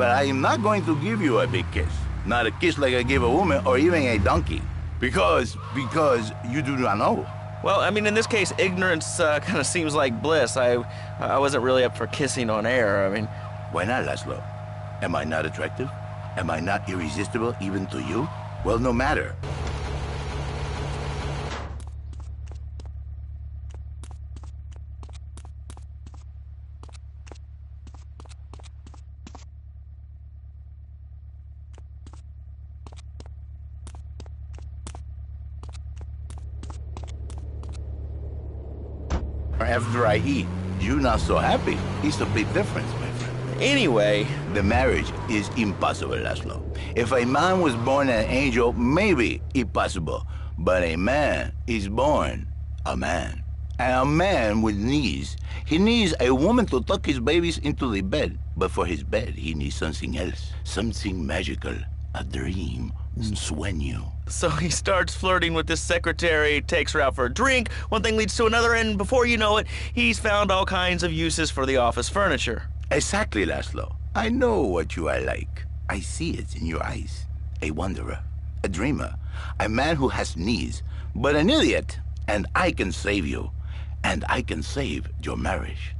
But I am not going to give you a big kiss. Not a kiss like I give a woman or even a donkey. Because you do not know. Well, I mean, in this case, ignorance kind of seems like bliss. I wasn't really up for kissing on air. I mean... Why not, Laszlo? Am I not attractive? Am I not irresistible even to you? Well, no matter. After I eat, you not so happy. It's a big difference, my friend. Anyway... The marriage is impossible, Laszlo. If a man was born an angel, maybe it's possible. But a man is born a man. And a man with needs. He needs a woman to tuck his babies into the bed. But for his bed, he needs something else. Something magical. A dream. Un sueño. So he starts flirting with this secretary, takes her out for a drink, one thing leads to another, and before you know it, he's found all kinds of uses for the office furniture. Exactly, Laszlo. I know what you are like. I see it in your eyes. A wanderer, a dreamer, a man who has needs, but an idiot. And I can save you. And I can save your marriage.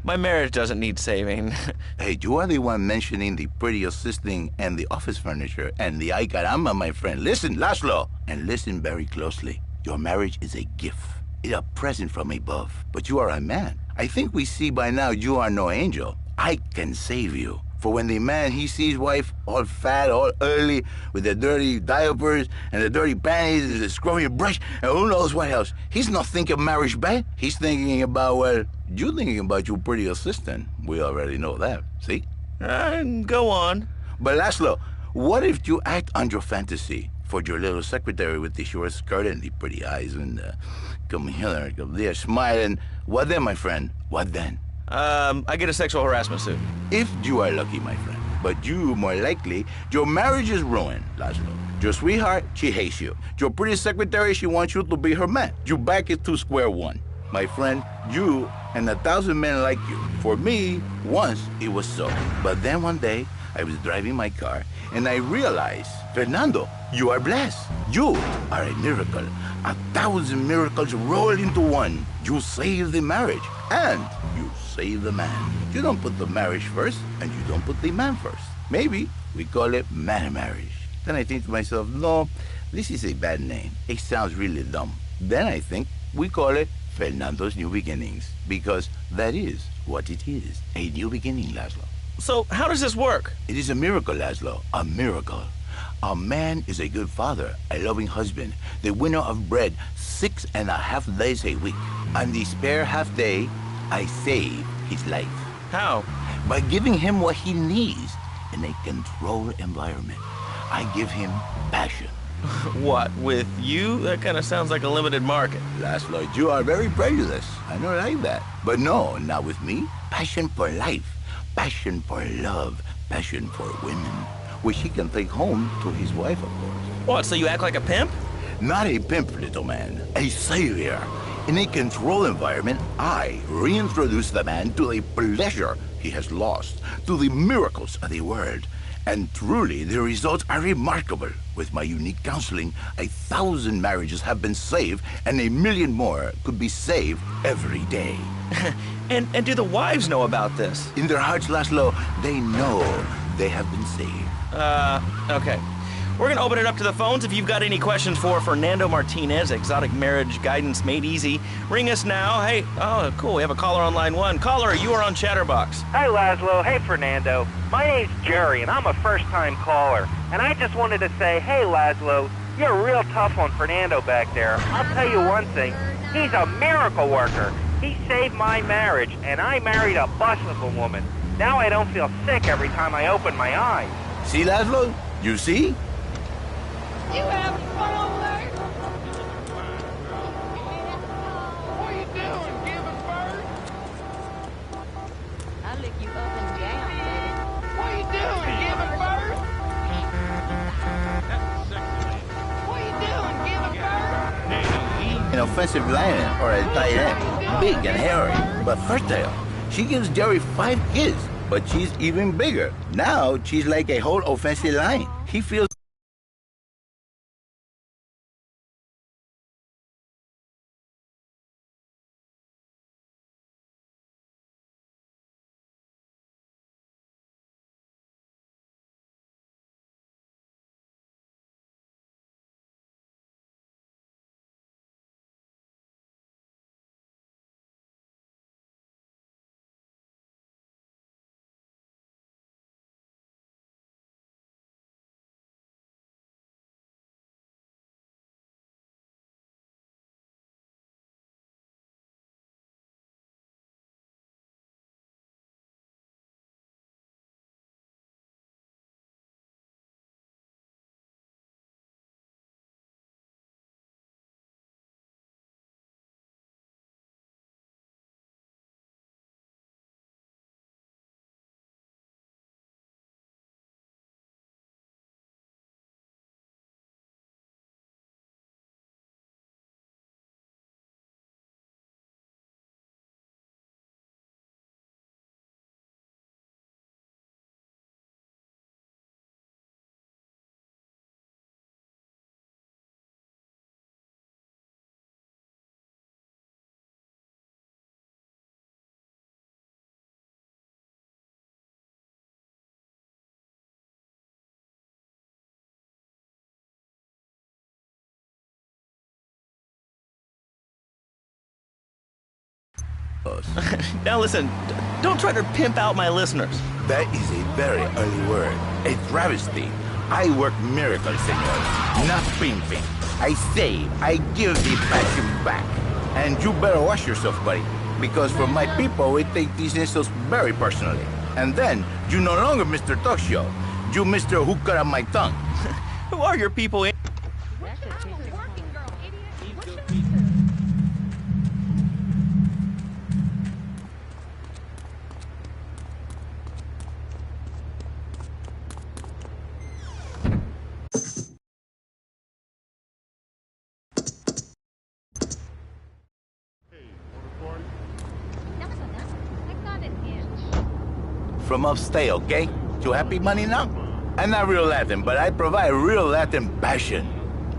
My marriage doesn't need saving. Hey, you are the one mentioning the pretty assisting and the office furniture and the ay caramba, my friend. Listen, Laszlo, and listen very closely. Your marriage is a gift. It's a present from above. But you are a man. I think we see by now you are no angel. I can save you. For when the man, he sees wife all fat, all early, with the dirty diapers and the dirty panties and the scrubby brush, and who knows what else. He's not thinking marriage bad. He's thinking about, well, you're thinking about your pretty assistant. We already know that, see? Go on. But Laszlo, what if you act on your fantasy for your little secretary with the short skirt and the pretty eyes and come here, come there, smiling? What then, my friend? What then? I get a sexual harassment suit. If you are lucky, my friend. But you, more likely, your marriage is ruined, Laszlo. Your sweetheart, she hates you. Your pretty secretary, she wants you to be her man. You back it to square one. My friend, you and 1,000 men like you. For me, once it was so. But then one day, I was driving my car, and I realized, Fernando, you are blessed. You are a miracle. 1,000 miracles rolled into one. You saved the marriage, and you save the man. You don't put the marriage first, and you don't put the man first. Maybe we call it man marriage. Then I think to myself, no, this is a bad name. It sounds really dumb. Then I think we call it Fernando's New Beginnings, because that is what it is, a new beginning, Laszlo. So how does this work? It is a miracle, Laszlo, a miracle. A man is a good father, a loving husband, the winner of bread 6.5 days a week. On the spare half day, I save his life. How? By giving him what he needs in a controlled environment. I give him passion. What, with you? That kind of sounds like a limited market. Laszlo, you are very prejudiced. I don't like that. But no, not with me. Passion for life, passion for love, passion for women, which he can take home to his wife, of course. What, so you act like a pimp? Not a pimp, little man. A savior. In a controlled environment, I reintroduce the man to the pleasure he has lost, to the miracles of the world. And truly, the results are remarkable. With my unique counseling, 1,000 marriages have been saved, and 1 million more could be saved every day. And do the wives know about this? In their hearts, Laszlo, they know they have been saved. Okay. We're gonna open it up to the phones. If you've got any questions for Fernando Martinez, Exotic Marriage Guidance Made Easy, ring us now. Hey, oh, cool, we have a caller on line 1. Caller, you are on Chatterbox. Hi, Laszlo. Hey, Fernando. My name's Jerry, and I'm a first-time caller. And I just wanted to say, hey, Laszlo, you're real tough on Fernando back there. I'll tell you one thing. He's a miracle worker. He saved my marriage, and I married a bus-level woman. Now I don't feel sick every time I open my eyes. See, Laszlo? You see? You having fun over there? What are you doing, giving birth? I'll lick you up and down, baby. What are you doing, giving birth? What are you doing, giving birth? An offensive lineman or a tight end, big and hairy, but fertile. She gives Jerry 5 kids. but she's even bigger. Now she's like a whole offensive line. He feels Now listen, don't try to pimp out my listeners. that is a very early word. A travesty. I work miracles, senor. Not pimping. I save. I give the passion back. And you better watch yourself, buddy. Because for my people, we take these insults very personally. And then, you no longer Mr. Talk Show. You Mr. Who Cut Out My Tongue. Who are your people? From upstate, okay? You happy, money now? I'm not real Latin, but I provide real Latin passion.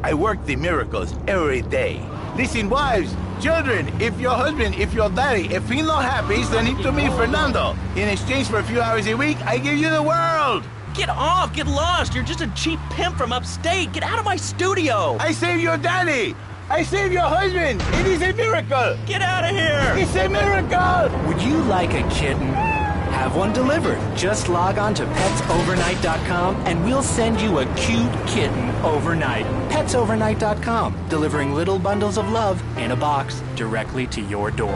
I work the miracles every day. Listen, wives, children, if your husband, if your daddy, if he's not happy, send him to me, Fernando. In exchange for a few hours a week, I give you the world. Get off! Get lost! You're just a cheap pimp from upstate! Get out of my studio! I saved your daddy. I saved your husband. It is a miracle. Get out of here! It's a miracle. Would you like a kitten? Have one delivered. Just log on to petsovernight.com and we'll send you a cute kitten overnight. Petsovernight.com, delivering little bundles of love in a box directly to your door.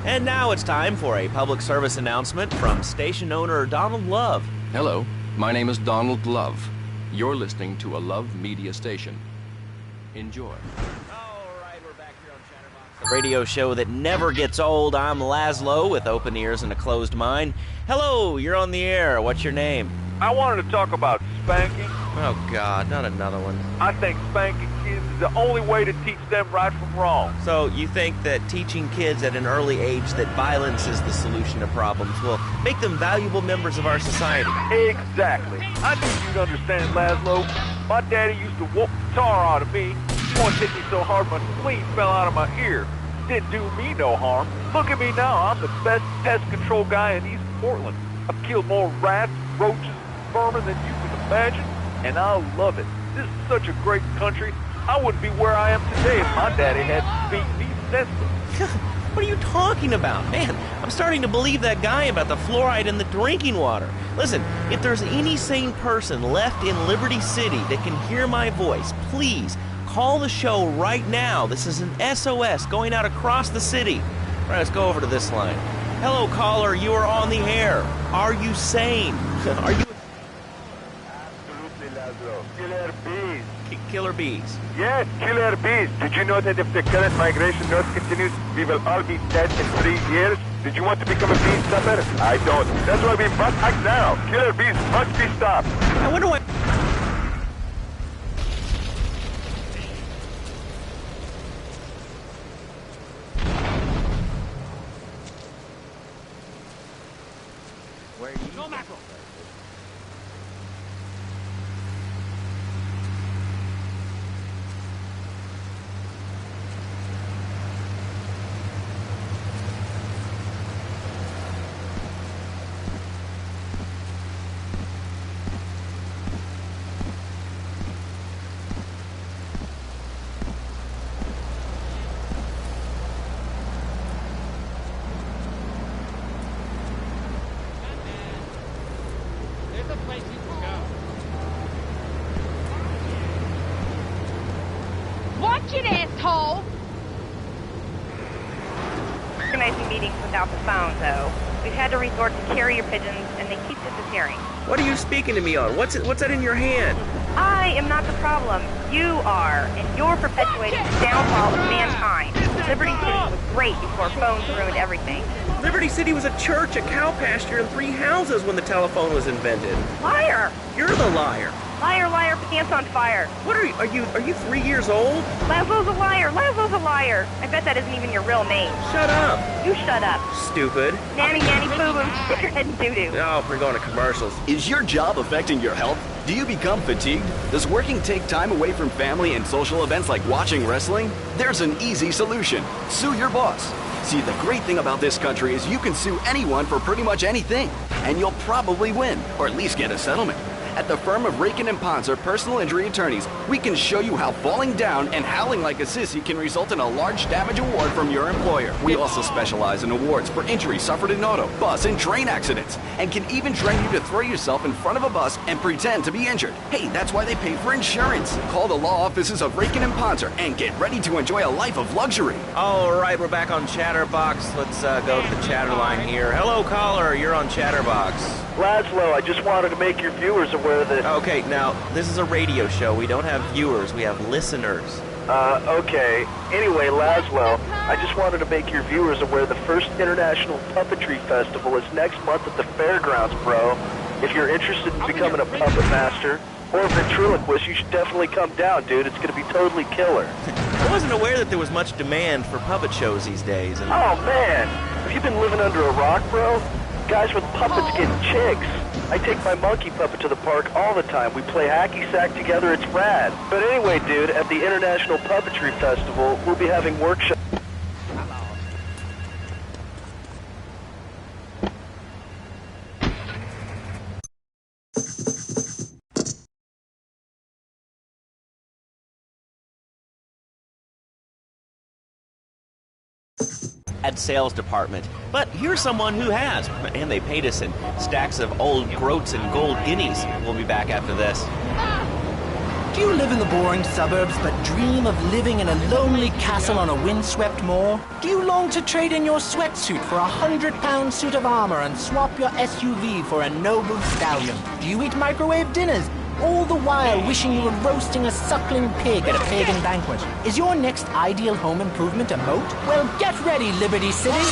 And now it's time for a public service announcement from station owner Donald Love. Hello, my name is Donald Love. You're listening to a Love Media station. Enjoy. The radio show that never gets old. I'm Laszlo with open ears and a closed mind. Hello, you're on the air. What's your name? I wanted to talk about spanking. Oh, God, not another one. I think spanking kids is the only way to teach them right from wrong. So you think that teaching kids at an early age that violence is the solution to problems will make them valuable members of our society? Exactly. I knew you'd understand, Laszlo. My daddy used to whoop the tar out of me. Once hit me so hard my spleen fell out of my ear. Didn't do me no harm. Look at me now. I'm the best pest control guy in East Portland. I've killed more rats, roaches, and vermin than you can imagine, and I love it. This is such a great country. I wouldn't be where I am today if my daddy hadn't beat me senseless. What are you talking about? Man, I'm starting to believe that guy about the fluoride in the drinking water. Listen, if there's any sane person left in Liberty City that can hear my voice, please call the show right now. This is an SOS going out across the city. All right, let's go over to this line. Hello, caller. You are on the air. Are you sane? Are you... Absolutely, Laszlo. Killer bees. Killer bees. Yes, killer bees. Did you know that if the current migration north continues, we will all be dead in 3 years? Did you want to become a bee stopper? I don't. That's why we must act now. Killer bees must be stopped. I wonder what... There's a place you can go. Watch it, asshole! Organizing meetings without the phone, though. We've had to resort to carrier pigeons, and they keep disappearing. What are you speaking to me on? What's that in your hand? I am not the problem. You are, and you're perpetuating the downfall of mankind. Liberty City was great before phones ruined everything. Liberty City was a church, a cow pasture, and 3 houses when the telephone was invented. Liar! You're the liar. Liar, liar, pants on fire. What are you? Are you 3 years old? Laszlo's a liar. Laszlo's a liar. I bet that isn't even your real name. Shut up. You shut up. Stupid. Nanny, nanny, boo-boo. Stick your head in doo-doo. Oh, we're going to commercials. Is your job affecting your health? Do you become fatigued? Does working take time away from family and social events like watching wrestling? There's an easy solution. Sue your boss. See, the great thing about this country is you can sue anyone for pretty much anything, and you'll probably win, or at least get a settlement. At the firm of Rakin & Ponzer Personal Injury Attorneys, we can show you how falling down and howling like a sissy can result in a large damage award from your employer. We also specialize in awards for injuries suffered in auto, bus, and train accidents, and can even train you to throw yourself in front of a bus and pretend to be injured. Hey, that's why they pay for insurance. Call the law offices of Rakin & Ponzer and get ready to enjoy a life of luxury. All right, we're back on Chatterbox. Let's go to the chatter line here. Hello, caller. You're on Chatterbox. Laszlo, I just wanted to make your viewers aware that... Okay, now, this is a radio show. We don't have viewers. We have listeners. Okay. Anyway, Laszlo, I just wanted to make your viewers aware the first International Puppetry Festival is next month at the fairgrounds, bro. If you're interested in becoming a puppet master or a ventriloquist, you should definitely come down, dude. It's going to be totally killer. I wasn't aware that there was much demand for puppet shows these days. And... Oh, man. Have you been living under a rock, bro? Guys with puppets getting chicks. I take my monkey puppet to the park all the time. We play hacky sack together. It's rad. But anyway, dude, at the International Puppetry Festival, we'll be having workshops. Ad sales department. But here's someone who has, and they paid us in stacks of old groats and gold guineas. We'll be back after this. Do you live in the boring suburbs but dream of living in a lonely castle on a windswept moor? Do you long to trade in your sweatsuit for a 100-pound suit of armor and swap your SUV for a noble stallion? Do you eat microwave dinners, all the while wishing you were roasting a suckling pig at a pagan banquet? Is your next ideal home improvement a moat? Well, get ready, Liberty City!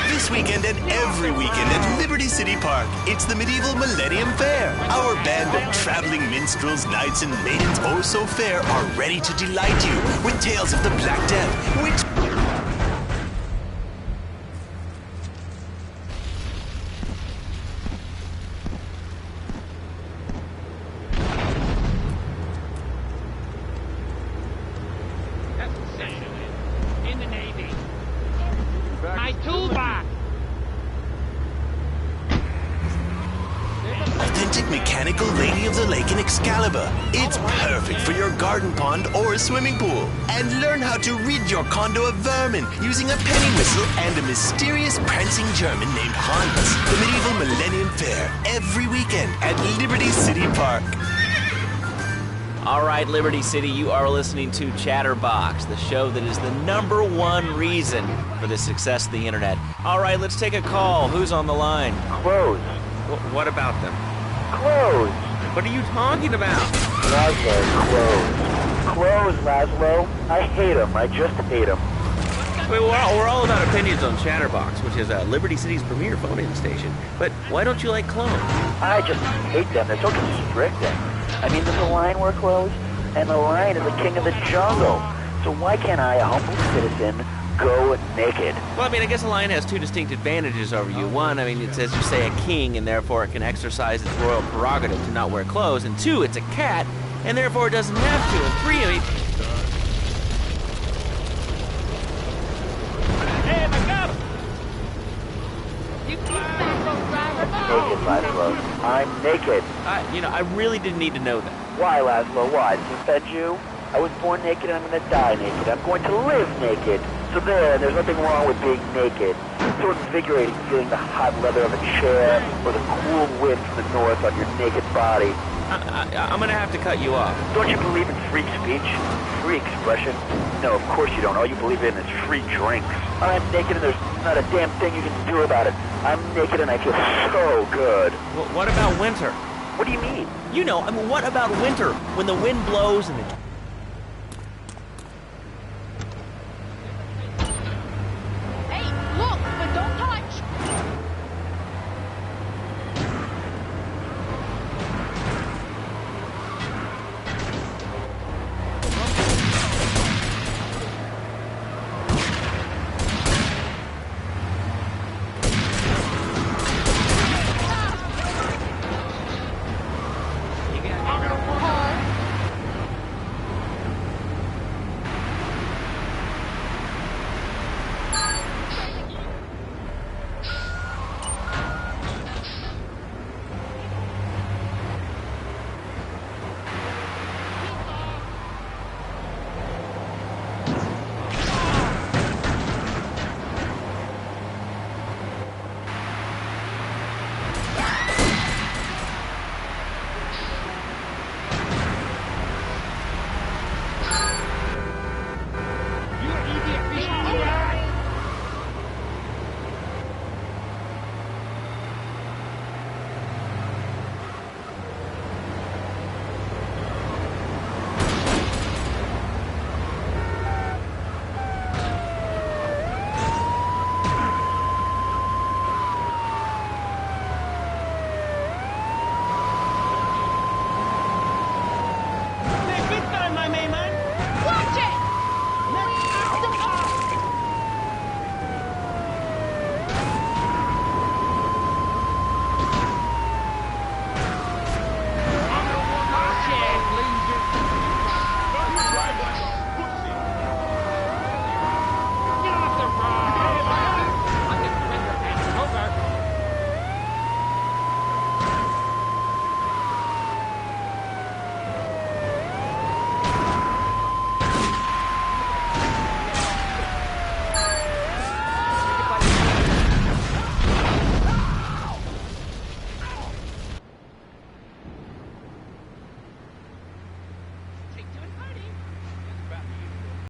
This weekend and every weekend at Liberty City Park, it's the Medieval Millennium Fair. Our band of traveling minstrels, knights, and maidens oh so fair are ready to delight you with tales of the Black Death, which... In the Navy. My toolbox. Authentic mechanical Lady of the Lake in Excalibur. It's perfect for your garden pond or swimming pool. And learn how to rid your condo of vermin using a penny whistle and a mysterious prancing German named Hans. The Medieval Millennium Fair, every weekend at Liberty City Park. All right, Liberty City, you are listening to Chatterbox, the show that is the #1 reason for the success of the internet. All right, let's take a call. Who's on the line? Clothes. What about them? Clothes. What are you talking about? Laszlo, clothes. Clothes, Laszlo. I hate them. I just hate them. Wait, we're all about opinions on Chatterbox, which is Liberty City's premier phone-in station. But why don't you like clothes? I just hate them. They're so constricting. I mean, there's a line wear clothes, and the lion is the king of the jungle. So why can't I, a humble citizen, go naked? Well, I mean, I guess a lion has 2 distinct advantages over you. One, I mean, it's, as you say, a king, and therefore it can exercise its royal prerogative to not wear clothes. And 2, it's a cat, and therefore it doesn't have to. And 3, I mean... Hey, I got him! You keep that Naked, Laszlo. I'm naked. I really didn't need to know that. Why, Laszlo? Why? Does it offend you? I was born naked and I'm going to die naked. I'm going to live naked. So there's nothing wrong with being naked. It's so invigorating feeling the hot leather of a chair or the cool wind from the north on your naked body. I'm gonna have to cut you off. Don't you believe in free speech? Free expression? No, of course you don't. All you believe in is free drinks. I'm naked and there's not a damn thing you can do about it. I'm naked and I feel so good. What about winter? What do you mean? You know, I mean, what about winter? When the wind blows and it's